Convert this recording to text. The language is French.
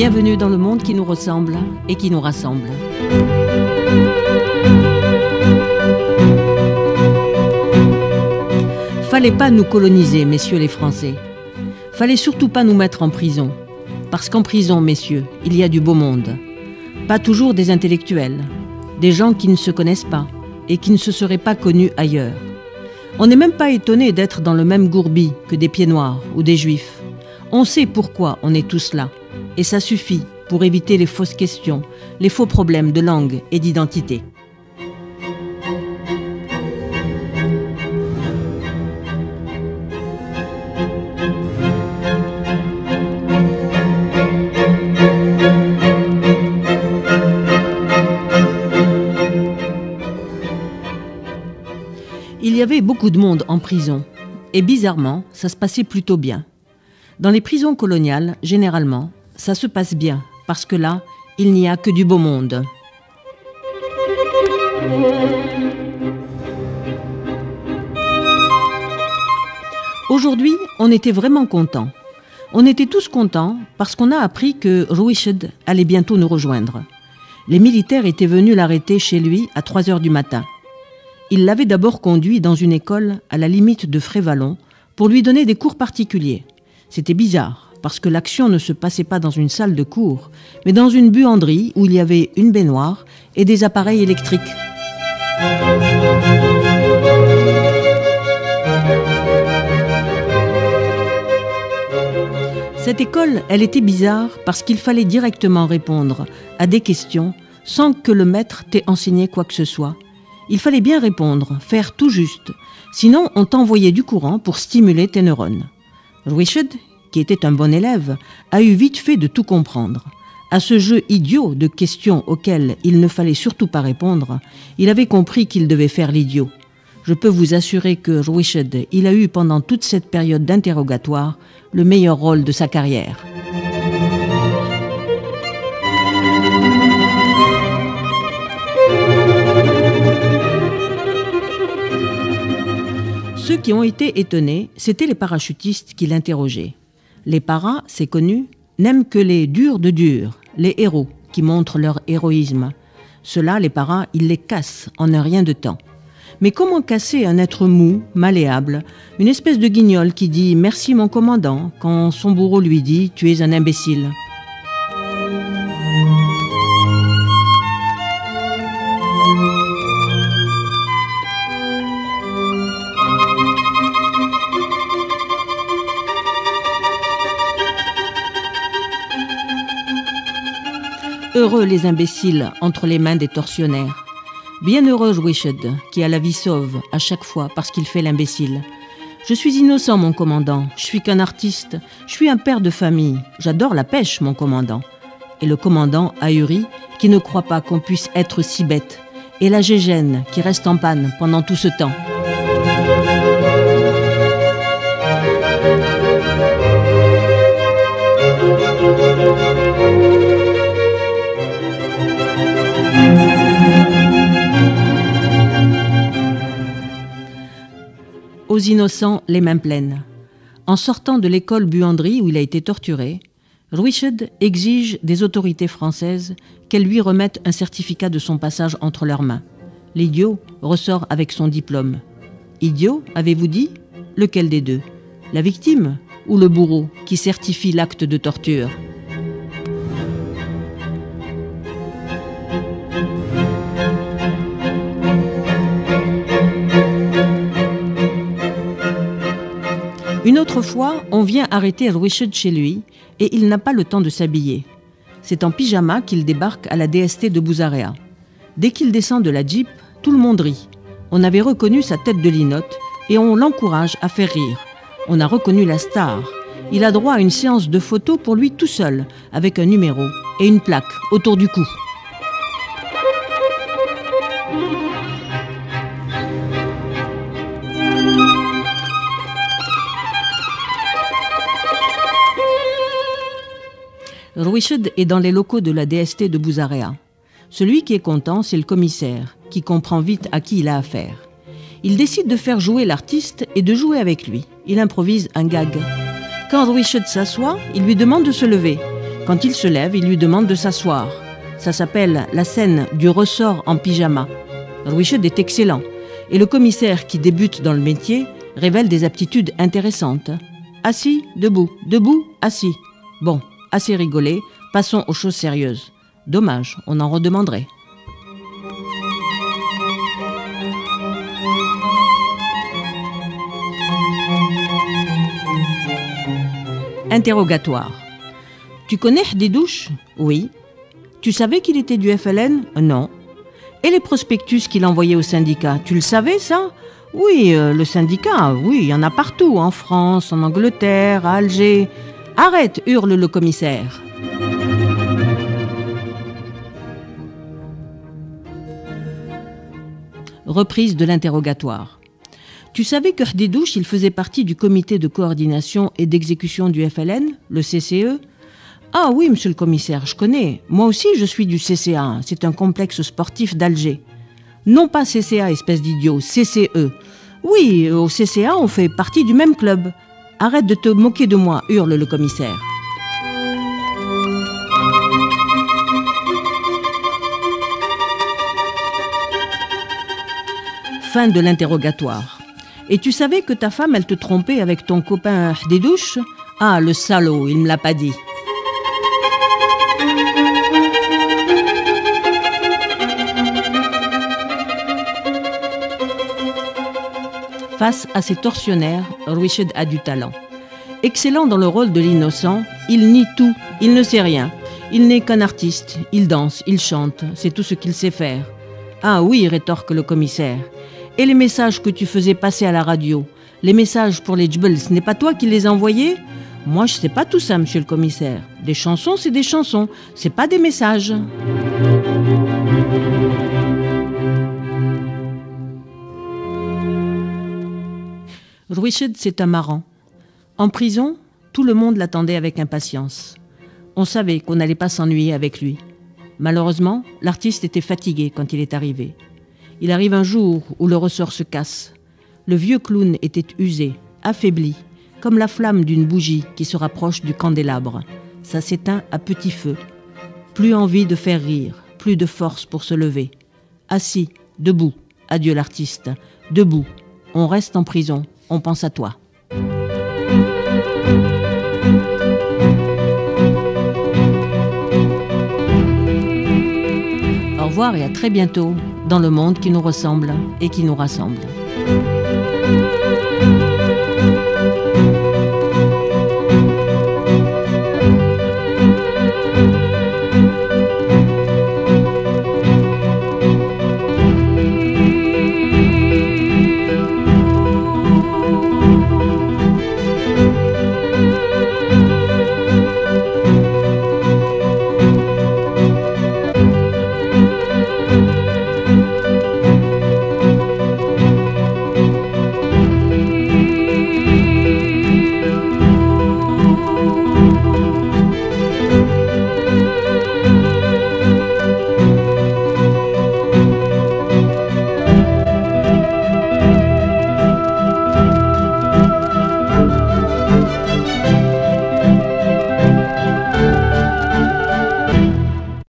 Bienvenue dans le monde qui nous ressemble et qui nous rassemble. Fallait pas nous coloniser, messieurs les Français. Fallait surtout pas nous mettre en prison. Parce qu'en prison, messieurs, il y a du beau monde. Pas toujours des intellectuels, des gens qui ne se connaissent pas et qui ne se seraient pas connus ailleurs. On n'est même pas étonné d'être dans le même gourbi que des pieds noirs ou des juifs. On sait pourquoi on est tous là. Et ça suffit pour éviter les fausses questions, les faux problèmes de langue et d'identité. Il y avait beaucoup de monde en prison, et bizarrement, ça se passait plutôt bien. Dans les prisons coloniales, généralement, ça se passe bien, parce que là, il n'y a que du beau monde. Aujourd'hui, on était vraiment contents. On était tous contents parce qu'on a appris que Rouiched allait bientôt nous rejoindre. Les militaires étaient venus l'arrêter chez lui à 3 heures du matin. Ils l'avaient d'abord conduit dans une école à la limite de Frévalon pour lui donner des cours particuliers. C'était bizarre, parce que l'action ne se passait pas dans une salle de cours, mais dans une buanderie où il y avait une baignoire et des appareils électriques. Cette école, elle était bizarre parce qu'il fallait directement répondre à des questions sans que le maître t'ait enseigné quoi que ce soit. Il fallait bien répondre, faire tout juste, sinon on t'envoyait du courant pour stimuler tes neurones. Rouiched, qui était un bon élève, a eu vite fait de tout comprendre. À ce jeu idiot de questions auxquelles il ne fallait surtout pas répondre, il avait compris qu'il devait faire l'idiot. Je peux vous assurer que Rouiched, il a eu pendant toute cette période d'interrogatoire le meilleur rôle de sa carrière. Ceux qui ont été étonnés, c'étaient les parachutistes qui l'interrogeaient. Les paras, c'est connu, n'aiment que les durs de durs, les héros qui montrent leur héroïsme. Ceux-là, les paras, ils les cassent en un rien de temps. Mais comment casser un être mou, malléable, une espèce de guignol qui dit « Merci mon commandant » quand son bourreau lui dit « Tu es un imbécile ». Heureux les imbéciles entre les mains des tortionnaires. Bienheureux Rouiched, qui a la vie sauve à chaque fois parce qu'il fait l'imbécile. Je suis innocent, mon commandant. Je suis qu'un artiste. Je suis un père de famille. J'adore la pêche, mon commandant. Et le commandant ahuri, qui ne croit pas qu'on puisse être si bête. Et la Gégène, qui reste en panne pendant tout ce temps. Aux innocents, les mains pleines. En sortant de l'école buanderie où il a été torturé, Rouiched exige des autorités françaises qu'elles lui remettent un certificat de son passage entre leurs mains. L'idiot ressort avec son diplôme. Idiot, avez-vous dit? Lequel des deux? La victime ou le bourreau qui certifie l'acte de torture? Une autre fois, on vient arrêter Rouiched chez lui et il n'a pas le temps de s'habiller. C'est en pyjama qu'il débarque à la DST de Bouzaréa. Dès qu'il descend de la Jeep, tout le monde rit. On avait reconnu sa tête de linotte et on l'encourage à faire rire. On a reconnu la star. Il a droit à une séance de photos pour lui tout seul, avec un numéro et une plaque autour du cou. Rouiched est dans les locaux de la DST de Bouzaréa. Celui qui est content, c'est le commissaire, qui comprend vite à qui il a affaire. Il décide de faire jouer l'artiste et de jouer avec lui. Il improvise un gag. Quand Rouiched s'assoit, il lui demande de se lever. Quand il se lève, il lui demande de s'asseoir. Ça s'appelle la scène du ressort en pyjama. Louis-Chedd est excellent. Et le commissaire qui débute dans le métier révèle des aptitudes intéressantes. Assis, debout, debout, assis. Bon, assez rigolé, passons aux choses sérieuses. Dommage, on en redemanderait. Interrogatoire. Tu connais Hdidouche? Oui. Tu savais qu'il était du FLN? Non. Et les prospectus qu'il envoyait au syndicat, tu le savais ça? Oui, le syndicat, oui, il y en a partout, en France, en Angleterre, à Alger. Arrête, hurle le commissaire. Reprise de l'interrogatoire. Tu savais que Hdidouche, il faisait partie du comité de coordination et d'exécution du FLN, le CCE? Ah oui, monsieur le commissaire, je connais. Moi aussi, je suis du CCA. C'est un complexe sportif d'Alger. Non pas CCA, espèce d'idiot, CCE. Oui, au CCA, on fait partie du même club. Arrête de te moquer de moi, hurle le commissaire. Fin de l'interrogatoire. Et tu savais que ta femme, elle te trompait avec ton copain Hdidouche? Ah, le salaud, il me l'a pas dit. Face à ces tortionnaires, Louis-Chedd a du talent. Excellent dans le rôle de l'innocent, il nie tout, il ne sait rien. Il n'est qu'un artiste, il danse, il chante, c'est tout ce qu'il sait faire. Ah oui, rétorque le commissaire. Et les messages que tu faisais passer à la radio, les messages pour les djbels, ce n'est pas toi qui les envoyais? Moi, je sais pas tout ça, monsieur le commissaire. Des chansons, c'est des chansons, c'est pas des messages. Louis-Chedd, c'est un marrant. En prison, tout le monde l'attendait avec impatience. On savait qu'on n'allait pas s'ennuyer avec lui. Malheureusement, l'artiste était fatigué quand il est arrivé. Il arrive un jour où le ressort se casse. Le vieux clown était usé, affaibli, comme la flamme d'une bougie qui se rapproche du candélabre. Ça s'éteint à petit feu. Plus envie de faire rire, plus de force pour se lever. Assis, debout, adieu l'artiste, debout. On reste en prison, on pense à toi. Au revoir et à très bientôt dans le monde qui nous ressemble et qui nous rassemble.